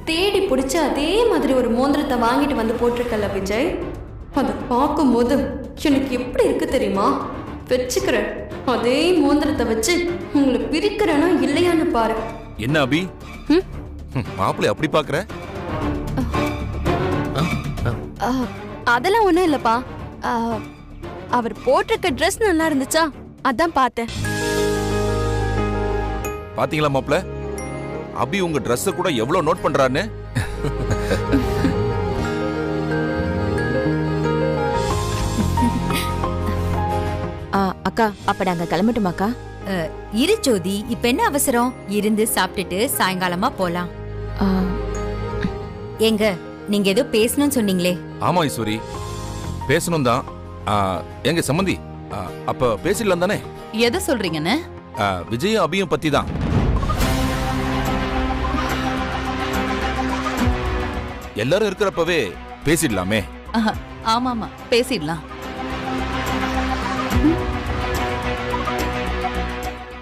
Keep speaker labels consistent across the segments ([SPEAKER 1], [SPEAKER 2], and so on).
[SPEAKER 1] தேடி பிடிச்ச அதே மாதிரி ஒரு மோதிரத்தை வாங்கிட்டு வந்து போட்டிருக்கல விஜய், அதை பார்க்கும்போது எனக்கு எப்படி இருக்கு தெரியுமா? வச்சுக்கிற அதே மோதிரத்தை வச்சு உங்களை பிரிக்கிறேனா இல்லையான்னு பாரு.
[SPEAKER 2] என்ன அபி, மாப்பிள்ளை அப்படி பாக்குற?
[SPEAKER 1] அதெல்லாம் ஒண்ணும் இல்லப்பா. அவர் போட்டிருக்க ட்ரெஸ் நல்லா இருந்துச்சா, அதான் பார்த்தேன்.
[SPEAKER 2] பாத்தீங்களா மாப்பிள்ளை, அபி உங்க ட்ரெஸ் கூட எவ்வளவு நோட் பண்றான்னு.
[SPEAKER 3] அக்கா, அப்ப நாங்க கிளம்பட்டுமாக்கா?
[SPEAKER 4] இரு ஜோதி, இப்ப என்ன அவசரம்? இருந்து சாப்பிட்டுட்டு சாயங்காலமா போலாம். எங்க நீங்க ஏதோ பேசணும்னு சொன்னீங்களே?
[SPEAKER 2] ஆமா ஈஸ்வரி, பேசணும் தான். எங்க சம்பந்தி, அப்ப பேசிடலாம் தானே?
[SPEAKER 5] எதை சொல்றீங்கன்னு?
[SPEAKER 2] விஜயும் அபியும் பத்தி தான். எல்லாரும் இருக்கிறப்பவே பேசிடலாமே.
[SPEAKER 5] ஆமாமா, பேசிடலாம்.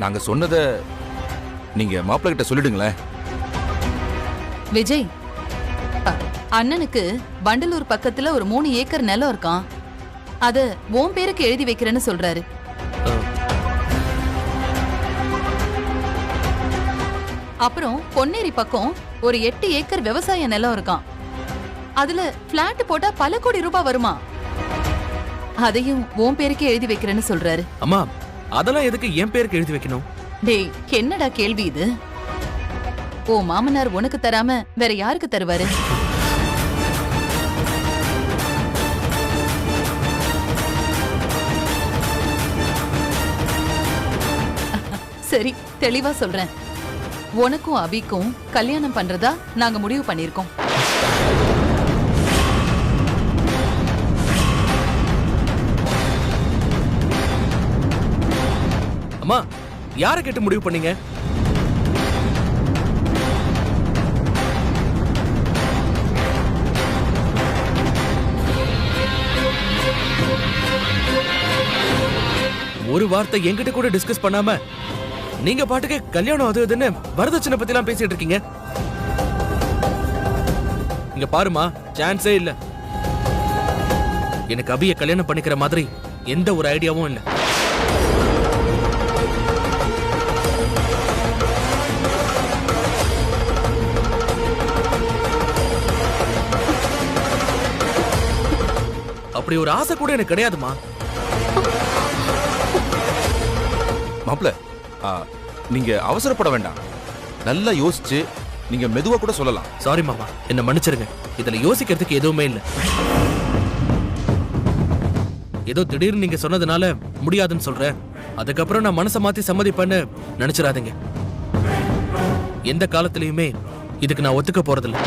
[SPEAKER 2] நாங்க சொன்னத நீங்க மாப்பிள்ளை கிட்ட சொல்லிடுங்களேன்.
[SPEAKER 5] விஜய், அண்ணனுக்கு வண்டலூர் பக்கத்துல ஒரு 3 ஏக்கர் நிலம் இருக்கான். அத உன் பேருக்கு எழுதி வைக்கிறேன்னு சொல்றாரு. அப்புறம் பொன்னேரி பக்கம் ஒரு 8 ஏக்கர் விவசாய நிலம் இருக்கான். அதுல பிளாட் போட்டா பல கோடி ரூபாய் வருமா? அதையும் உன் பேருக்கே எழுதி வைக்கிறேன்னு சொல்றாரு.
[SPEAKER 6] அம்மா, அதெல்லாம் எதுக்கு என் பேருக்கு எழுதி வைக்கணும்?
[SPEAKER 5] டேய், என்னடா கேள்வி இது? ஓ மாமனார் உனக்கு தராம வேற யாருக்கு தருவாரு? சரி, தெளிவா சொல்றேன். உனக்கும் அபிக்கும் கல்யாணம் பண்றதா நாங்க முடிவு பண்ணிருக்கோம்.
[SPEAKER 6] அம்மா, யாரை கேட்டு முடிவு பண்ணீங்க? ஒரு வார்த்தை என்கிட்ட கூட டிஸ்கஸ் பண்ணாம நீங்க பாட்டுக்கு கல்யாணம் அது இதுன்னு வரதட்சணை பத்தி எல்லாம் பேசிட்டு இருக்கீங்க. இங்க பாருமா, சான்ஸே இல்ல. எனக்கு அபிய கல்யாணம் பண்ணிக்கிற மாதிரி எந்த ஒரு ஐடியாவும் இல்ல. அப்படி ஒரு ஆசை கூட எனக்கு கிடையாதுமா.
[SPEAKER 2] மாப்பிள்ளை, நீங்க அவசரப்பட வேண்டாம். நல்லா யோசிச்சு நீங்க மெதுவா கூட சொல்லலாம்.
[SPEAKER 6] சாரி மாமா, என்ன மன்னிச்சிருங்க. இதுல யோசிக்கிறதுக்கு எதுவுமே இல்ல. ஏதோ திடீர்னு நீங்க சொன்னதுனால முடியாதுன்னு சொல்றேன். அதுக்கப்புறம் நான் மனசை மாத்தி சம்மதிப்பேன்னு நினைச்சிடாதீங்க. எந்த காலத்திலயுமே இதுக்கு நான் ஒத்துக்க போறதில்ல.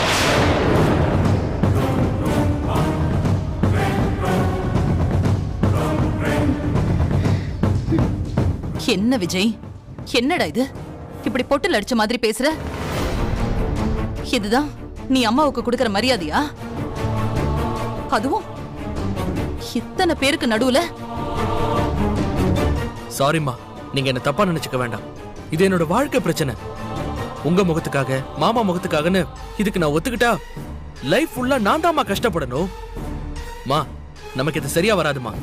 [SPEAKER 5] என்ன விஜய், என்னடா இது? இப்படி பொட்டில் அடிச்ச மாதிரி பேசுற? இதுதான் நீ அம்மாவுக்கு கொடுக்கிற மரியாதையா? அதுவும் இத்தனை பேருக்கு நடுவுல?
[SPEAKER 6] சாரிம்மா, நீங்க என்ன தப்பா நினைச்சுக்க வேண்டாம். இது என்னோட வாழ்க்கை பிரச்சனை. உங்க முகத்துக்காக, மாமா முகத்துக்காகன்னு இதுக்கு நான் ஒத்துக்கிட்டா லைஃப் ஃபுல்லா நான் தான்மா கஷ்டப்படணும். மா, நமக்கு இது சரியா வராதுமா.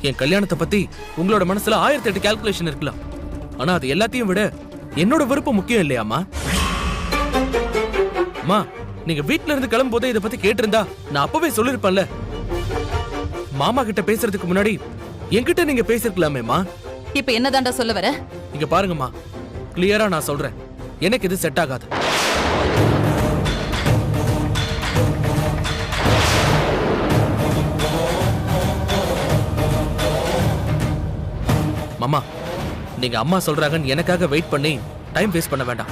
[SPEAKER 6] என் கல்யாணத்தை பத்தி உங்களோட மனசுல 1008 கால்குலேஷன் இருக்கலாம். ஆனா அது எல்லாத்தையும் விட என்னோட விருப்பம் முக்கியம் இல்லையாமா? மா, நீங்க வீட்ல இருந்து கிளம்பும் போதே இதை பத்தி கேட்டிருந்தா நான் அப்பவே சொல்லிருப்பேன்ல. மாமா கிட்ட பேசுறதுக்கு முன்னாடி என்கிட்ட நீங்க பேசிருக்கலாமேமா.
[SPEAKER 5] இப்ப என்னதாண்டா சொல்ல வர?
[SPEAKER 6] இங்க பாருங்கம்மா, கிளியரா நான் சொல்றேன், எனக்கு இது செட் ஆகாது. மாமா, நீங்க அம்மா சொல்றாங்கன்னு எனக்காக வெயிட் பண்ணி டைம் வேஸ்ட் பண்ண வேண்டாம்.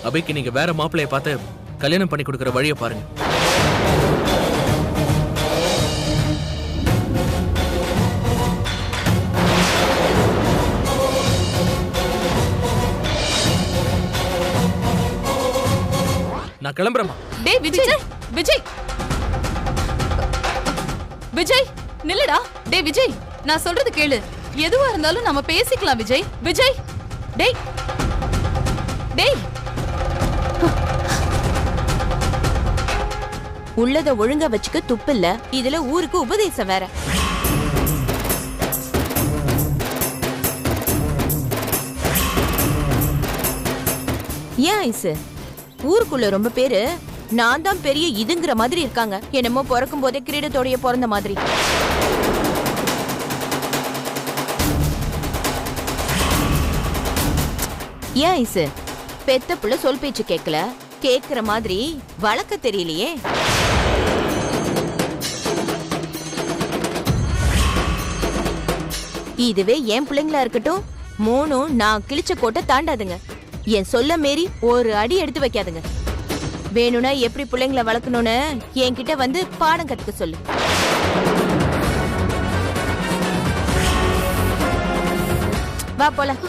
[SPEAKER 6] அபிக்கு நீங்க வேற மாப்பிள்ளைய பார்த்து கல்யாணம் பண்ணி கொடுக்கிற வழியை பாருங்க.
[SPEAKER 5] நான் கிளம்புறேமா. டேய் விஜய், விஜய் விஜய் நில்லுடா. டேய் விஜய், நான் சொல்றது கேளு. எதுவா இருந்தாலும் நம்ம பேசிக்கலாம் விஜய். விஜய், டேய் டேய்.
[SPEAKER 3] உள்ளத ஒழுங்கா வச்சுக்க துப்பில்ல, இதுல ஊருக்கு உபதேசம் வேற. ஏன் ஐசு, ஊருக்குள்ள ரொம்ப பேரு நான் தான் பெரிய இதுங்கிற மாதிரி இருக்காங்க. என்னமோ பிறக்கும் போதே கிரீடத்தோடைய பிறந்த மாதிரி. ஏன் ஐசு, பெத்த புள்ள சொல் பேச்சு கேட்கல, கேக்குற மாதிரி வளர்க்க தெரியலையே. இதுவே என் பிள்ளைங்களா இருக்கட்டும், மூணும் நான் கிழிச்ச கோட்டை தாண்டாதுங்க. என் சொல்ல மீறி ஒரு அடி எடுத்து வைக்காதுங்க. வேணும்னா எப்படி பிள்ளைங்களை வளர்க்கணும்னு என்கிட்ட வந்து பாடம் கத்துக்க சொல்லு. வா போலாம்.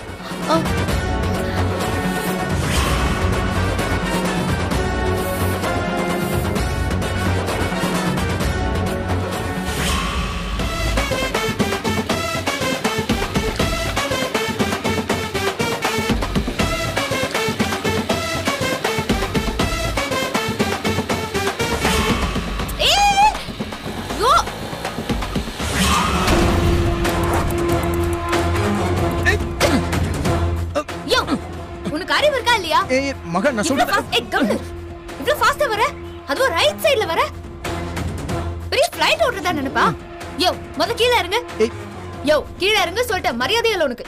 [SPEAKER 7] மகன் நான் சொல்றேன்.
[SPEAKER 1] இவ்ளோ ஃபாஸ்டா வர, அதுவும் ரைட் சைடுல வர. பெரிய ஃளைட் ஓடுறதா நினைப்பா? யோ முத கீழ இறங்க. யோ கீழ இறங்க சொல்லிட்ட, மரியாதை இல்ல உனக்கு.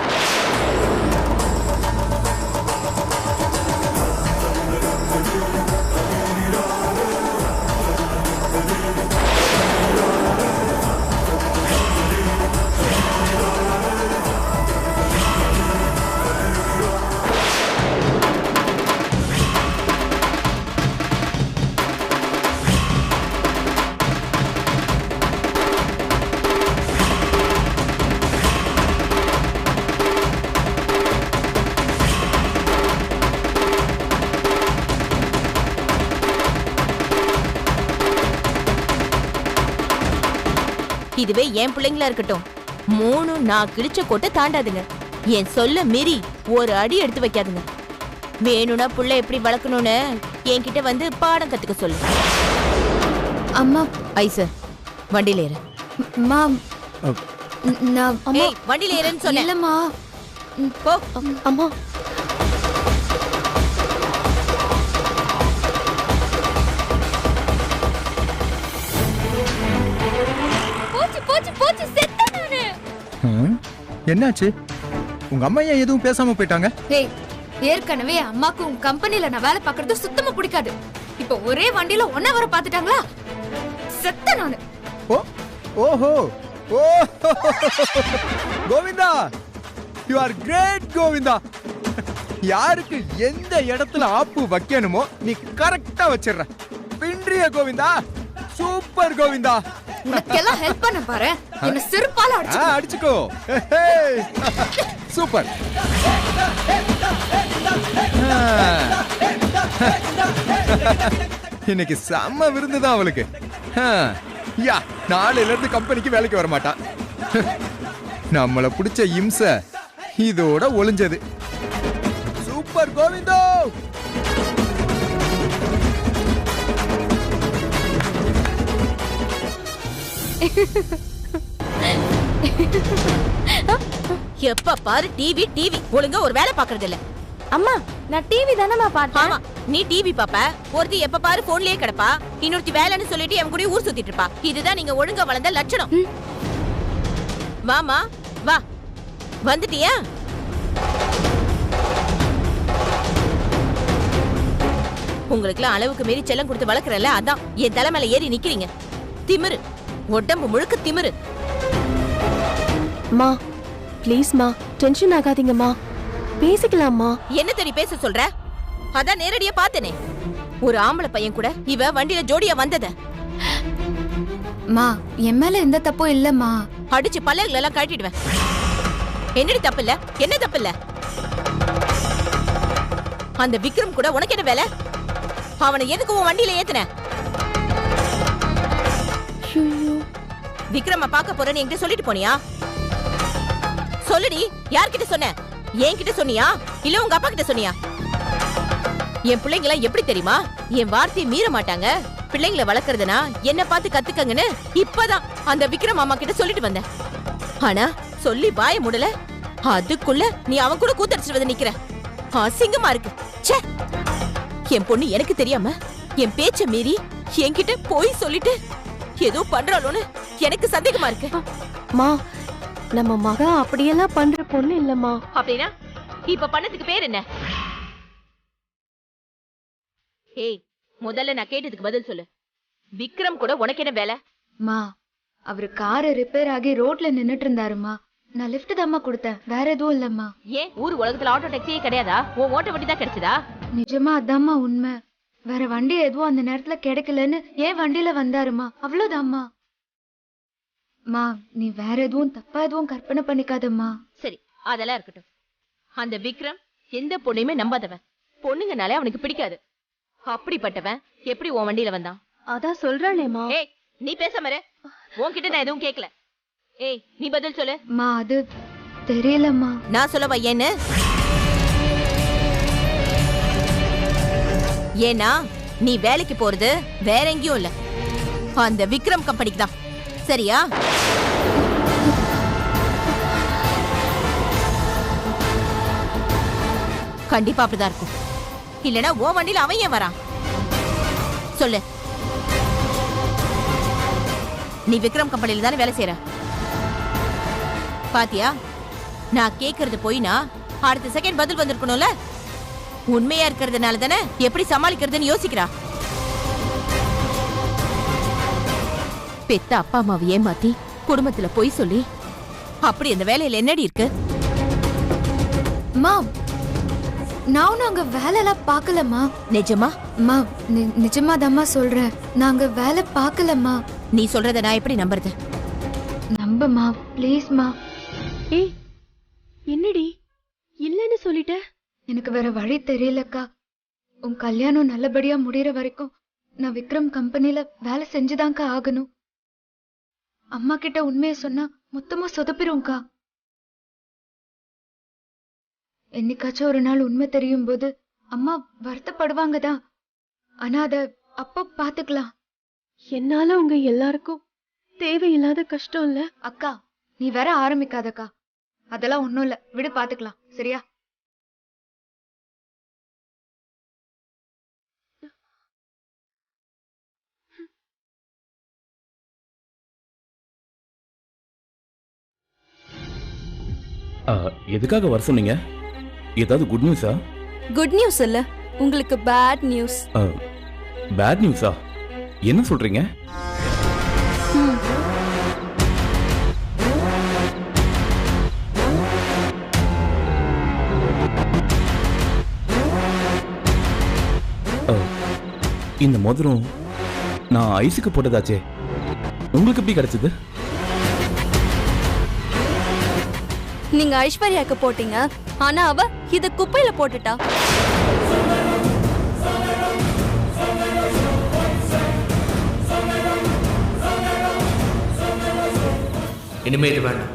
[SPEAKER 1] இதுவே என் பிள்ளைங்களா இருக்கட்டும், மூணும் நான் கிழிச்ச கோட்டை தாண்டாதுங்க. என் சொல்ல மீறி ஒரு அடி எடுத்து வைக்காதுங்க. வேணும்னா புள்ள எப்படி வளர்க்கணும்னு என்கிட்ட வந்து பாடம் கத்துக்க சொல்லு. அம்மா ஐசு, வண்டியில ஏறு. மாம் நான் அம்மா
[SPEAKER 3] வண்டியில ஏறுன்னு சொன்னேன்.
[SPEAKER 1] இல்லம்மா.
[SPEAKER 3] போ.
[SPEAKER 1] அம்மா
[SPEAKER 7] என்னாச்சு? உங்க அம்மா ஏன் எதுவும் பேசாம போயிட்டாங்க?
[SPEAKER 1] ஏய், ஏற்கனவே அம்மாக்கு உங்க கம்பெனில நான் வேலை பார்க்கறது சுத்தமா பிடிக்காது. இப்போ ஒரே வண்டியில ஒண்ணா வர பாத்துட்டாங்களா, செத்த நானு.
[SPEAKER 7] ஓ ஓஹோ ஓ Govinda, you are great Govinda. யாருக்கு எந்த இடத்துல ஆப்பு வைக்கணுமோ நீ கரெக்டா வச்சிடுற. பின்றிய கோவிந்தா, சூப்பர் கோவிந்தா.
[SPEAKER 1] உனக்கெல்லாம் ஹெல்ப் பண்ண பாரு, என்ன செருப்பால
[SPEAKER 7] அடிச்சுக்கோ. சூப்பர். இன்னைக்கு செம்ம விருந்துதான் அவளுக்கு. யா, நாளையில இருந்து கம்பெனிக்கு வேலைக்கு வர மாட்டான். நம்மள பிடிச்ச இம்சை இதோட ஒளிஞ்சது. சூப்பர் கோவிந்தோ.
[SPEAKER 3] எப்ப பாரு டிவி டிவி, ஒழுங்கா ஒரு வேலை பாக்குறது இல்ல.
[SPEAKER 1] அம்மா நான் டிவி தானேமா பார்த்தேன்.
[SPEAKER 3] ஆமா, நீ டிவி பாப்ப, ஒருத்தி எப்ப பாரு போன்லயே கிடப்பா, இன்னொருத்தி வேலைன்னு சொல்லிட்டு என் கூட ஊர் சுத்திட்டு இருப்பா. இதுதான் நீங்க ஒழுங்கா வளர்ந்த லட்சணம். வாமா வா, வந்துட்டியா? உங்களுக்குலாம் அளவுக்கு மீறி செல்லம் கொடுத்து வளர்க்கறல, அதான் என் தலைமையில ஏறி நிக்கிறீங்க. திமிரு, உடம்பு முழுக்க திமிரு.
[SPEAKER 8] மா ப்ளீஸ் மா, டென்ஷன் ஆகாதீங்கம்மா, பேசிக்கலாம்மா.
[SPEAKER 3] என்ன தெரி பேச சொல்ற? அதான் நேரடியா பார்த்தனே, ஒரு ஆம்பளை பையன் கூட இவ வண்டியில ஜோடியா வந்தத.
[SPEAKER 1] மா என் மேல எந்த தப்பும் இல்லம்மா.
[SPEAKER 3] அடிச்சு பல்லகள் எல்லாம் கழட்டிடுவேன். என்னடி தப்பு இல்ல? என்ன தப்பு இல்ல? அந்த விக்ரம் கூட உனக்கு என்ன வேலை? அவனை எதுக்கு உன் வண்டியில ஏத்துன? விக்ரம பார்க்க போறேன்னு என்கிட்ட சொல்லிட்டு போனியா? சொல்லுடி, யார்கிட்ட சொன்ன? என்கிட்ட சொன்னியா இல்ல உங்க அப்பா கிட்ட சொன்னியா? என் பிள்ளைங்க எல்லாம் எப்படி தெரியுமா, என் வார்த்தையை மீற மாட்டாங்க. பிள்ளைங்களை வளர்க்கறதுனா என்ன பார்த்து கத்துக்கங்கன்னு இப்பதான் அந்த விக்ரம் மாமா கிட்ட சொல்லிட்டு வந்தேன். ஆனா சொல்லி வாய முடல, அதுக்குள்ள நீ அவன் கூட கூத்தடிச்சிட்டு வந்து நிக்கிற. அசிங்கமா இருக்கு. ச்சே, என் பொண்ணு எனக்கு தெரியாம என் பேச்ச மீறி என்கிட்ட போய் சொல்லிட்டு ஏதோ பண்றாளோன்னு எனக்கு சந்தேகமா இருக்கு.
[SPEAKER 8] மா, நம்ம மகா அப்படியெல்லாம் பண்ற பொண்ணு இல்லம்மா.
[SPEAKER 3] அப்படின்னா இப்ப பண்ணதுக்கு பேர் என்ன? ஏய், முதல்ல நான் கேட்டதுக்கு பதில் சொல்லு. விக்ரம் கூட உனக்கு என்ன வேலை?
[SPEAKER 9] மா, அவரு காரு ரிப்பேர் ஆகி ரோட்ல நின்னுட்டு இருந்தாருமா. நான் லிஃப்ட் தாம்மா கொடுத்தேன், வேற எதுவும் இல்லம்மா.
[SPEAKER 3] ஏன் ஊர் உலகத்துல ஆட்டோ டாக்ஸியே கிடையாதா? உன் ஓட்ட வண்டி தான் கிடைச்சதா?
[SPEAKER 9] நிஜமா அதாம்மா உண்மை. வேற வண்டி எதுவும் அந்த நேரத்துல கிடைக்கலன்னு ஏன் வண்டியில வந்தாருமா, அவ்வளவுதாம்மா. மா, நீ வேற எதுவும் தப்பா எதுவும் கற்பனை பண்ணிக்காதம்மா.
[SPEAKER 3] சரி, அதெல்லாம் இருக்கட்டும். அந்த விக்ரம் எந்த பொண்ணையுமே நம்பாதவன். பொண்ணுங்கனாலே அவனுக்கு பிடிக்காது. அப்படிப்பட்டவன் எப்படி உன் வண்டியில வந்தான்?
[SPEAKER 8] அதான் சொல்றானேமா.
[SPEAKER 3] ஏய், நீ பேசாம இரு. உன்கிட்ட நான் எதுவும் கேட்கல. ஏய், நீ பதில் சொல்லு.
[SPEAKER 9] மா, அது தெரியலம்மா.
[SPEAKER 3] நான் சொல்லவா ஏன்னு? ஏன்னா நீ வேலைக்கு போறது வேற எங்கேயும் இல்ல, அந்த விக்ரம் கம்பெனிக்கு தான். சரியா? கண்டிப்பா அப்படிதான் இருக்கும். இல்லனா ஓ வண்டியில அவன் ஏன் வரான்? சொல்லு. நீ விக்ரம் கம்பெனில தானே வேலை செய்யற? பாத்தியா, நான் கேக்குறது போயினா அடுத்த செகண்ட் பதில் வந்திருக்கணும்ல. உண்மையா இருக்கிறதுனால தானே எப்படி சமாளிக்கிறதுன்னு யோசிக்கிறா. பெத்த அப்பா அம்மாவை ஏமாத்தி குடும்பத்துல போய் சொல்லி அப்படி அந்த வேலையில என்னடி இருக்கு?
[SPEAKER 9] மா, நான் அங்க வேலைலாம் பார்க்கலம்மா.
[SPEAKER 3] நிஜமா?
[SPEAKER 9] மா, நிஜமாதாம்மா சொல்றேன், நாங்க வேலை பார்க்கலம்மா.
[SPEAKER 3] நீ சொல்றத நான் எப்படி நம்புறது?
[SPEAKER 9] நம்புமா, ப்ளீஸ்மா.
[SPEAKER 8] ஏய், என்னடி இல்லன்னு சொல்லிட்ட?
[SPEAKER 9] எனக்கு வேற வழி தெரியலக்கா. உன் கல்யாணம் நல்லபடியா முடியற வரைக்கும் நான் விக்ரம் கம்பெனில வேலை செஞ்சுதான்க்கா ஆகணும். அம்மா கிட்ட உண்மையை சொன்னா மொத்தமா சொதப்பிரும்க்கா. என்னைக்காச்சும் ஒரு நாள் உண்மை தெரியும் போது அம்மா வருத்தப்படுவாங்க தான். ஆனா அத அப்ப பாத்துக்கலாம்.
[SPEAKER 8] என்னால உங்க எல்லாருக்கும் தேவையில்லாத கஷ்டம் இல்ல.
[SPEAKER 9] அக்கா, நீ வேற ஆரம்பிக்காதக்கா. அதெல்லாம் ஒண்ணும் இல்ல, விடு, பாத்துக்கலாம். சரியா?
[SPEAKER 10] எதுக்காக வர சொன்னீங்க? ஏதாவது குட் நியூஸா?
[SPEAKER 1] குட் நியூஸ் இல்ல, உங்களுக்கு பேட் நியூஸ்.
[SPEAKER 10] பேட் நியூஸா? என்ன சொல்றீங்க? இந்த மோதிரம் நான் ஐஸுக்கு போட்டதாச்சே, உங்களுக்கு எப்படி கிடைச்சது?
[SPEAKER 1] நீங்க ஐஸ்வர்யாக்கு போட்டீங்க, ஆனா அவ இத குப்பையில போட்டுட்டா.
[SPEAKER 6] இனிமே இது வேண்டாம்.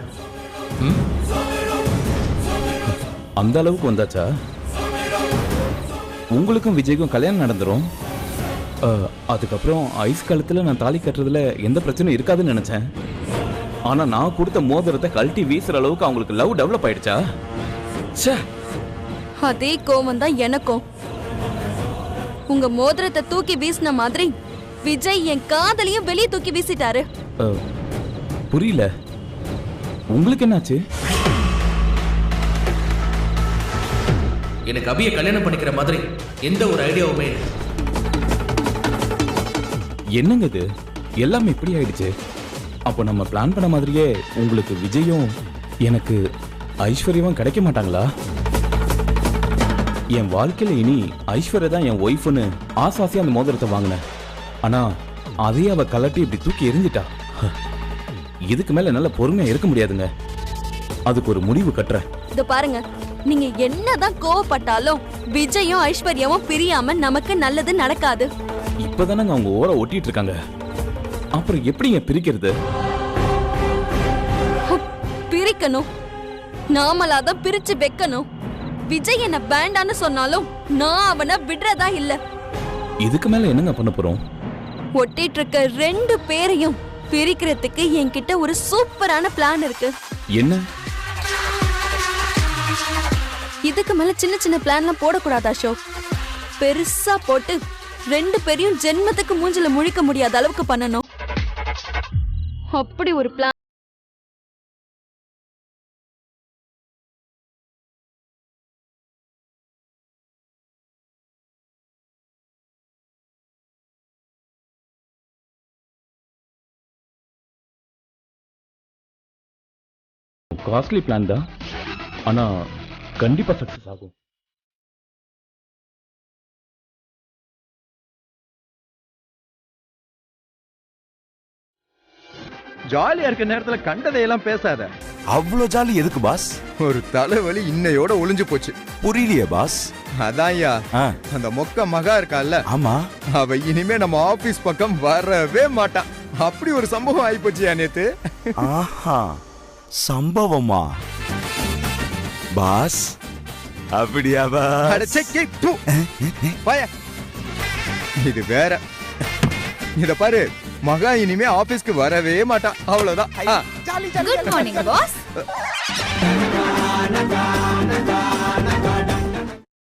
[SPEAKER 10] அந்த அளவுக்கு வந்தாச்சா? உங்களுக்கும் விஜய்க்கும் கல்யாணம் நடந்துரும். அதுக்கப்புறம் ஐஸ் காலத்துல நான் தாலி கட்டுறதுல எந்த பிரச்சனையும் இருக்காதுன்னு நினைச்சேன். ஆனா நான் கொடுத்த மோதிரத்தை கழட்டி வீசுற அளவுக்கு அவங்களுக்கு லவ் டெவலப் ஆயிடுச்சா?
[SPEAKER 1] அதே கோவம் தான் எனக்கும். உங்க மோதிரத்தை தூக்கி வீசின மாதிரி விஜய் என் காதலையும் வெளியே தூக்கி வீசிட்டாரு.
[SPEAKER 10] புரியல, உங்களுக்கு என்னாச்சு?
[SPEAKER 6] எனக்கு அபியை கல்யாணம் பண்ணிக்கிற மாதிரி எந்த ஒரு ஐடியாவுமே இல்லை.
[SPEAKER 10] என்னங்க இது, எல்லாமே இப்படி ஆயிடுச்சு. அப்போ நம்ம பிளான் பண்ண மாதிரியே உங்களுக்கு விஜயும் எனக்கு ஐஸ்வர்யாவும் கிடைக்க மாட்டாங்களா? என் வாழ்க்கையில இனி ஐஸ்வர்யா தான் என் ஒய்ஃப்னு ஆசாசியா அந்த மோதிரத்தை வாங்கினேன். ஆனா அதையே அவ கலட்டி இப்படி தூக்கி எரிஞ்சிட்டா. இதுக்கு மேல என்னால பொறுமையா இருக்க முடியாதுங்க. அதுக்கு ஒரு முடிவு கட்டுறேன்.
[SPEAKER 1] இது பாருங்க, நீங்க என்னதான் கோவப்பட்டாலும் விஜயும் ஐஸ்வர்யாவும் பிரியாம நமக்கு நல்லது நடக்காது.
[SPEAKER 10] இப்பதானங்க அவங்க ஓர ஒட்டிட்டு இருக்காங்க, அப்புறம் எப்படிங்க பிரிக்கிறது?
[SPEAKER 1] பிரிக்கணும். நாமளாதான் பிரிச்சு வைக்கணும். விஜய் என்ன வேண்டான்னு சொன்னாலும் நான் அவனை விடுறதா இல்ல.
[SPEAKER 10] இதுக்கு மேல என்னங்க பண்ண போறோம்?
[SPEAKER 1] ஒட்டிட்டு இருக்க 2 பேரையும் பிரிக்கிறதுக்கு என்கிட்ட ஒரு சூப்பரான பிளான் இருக்கு.
[SPEAKER 10] என்ன?
[SPEAKER 1] இதுக்கு மேல சின்ன சின்ன பிளான்லாம் போடக்கூடாது அசோக். பெருசா போட்டு 2 பேரையும் ஜென்மத்துக்கு மூஞ்சில முழிக்க முடியாத அளவுக்கு பண்ணணும். அப்படி ஒரு பிளான்.
[SPEAKER 10] காஸ்ட்லி பிளான் தான், ஆனா கண்டிப்பா சக்சஸ் ஆகும்.
[SPEAKER 7] ஜாலியா இருக்க நேரத்துல கண்டதையெல்லாம் பேசாத.
[SPEAKER 11] அவ்வளோ ஜாலி எதுக்கு பாஸ்?
[SPEAKER 7] ஒரு தலைவலி இன்னையோட ஒளிஞ்சு போச்சு.
[SPEAKER 11] புரியலையே பாஸ்.
[SPEAKER 7] அதான்யா, அந்த மொக்க மகா இருக்கால,
[SPEAKER 11] ஆமா,
[SPEAKER 7] அவ இனிமே நம்ம ஆபீஸ் பக்கம் வரவே மாட்டான். அப்படி ஒரு சம்பவம் ஆயிப்போச்சியா நேத்து.
[SPEAKER 11] ஆஹா, சம்பவமா பாஸ்? அப்படியா பாஸ்?
[SPEAKER 7] இது வேற. இத பாரு, மகா இனிமே ஆபீஸ்க்கு வரவே மாட்டான். அவ்வளவுதான்.
[SPEAKER 4] Good morning boss.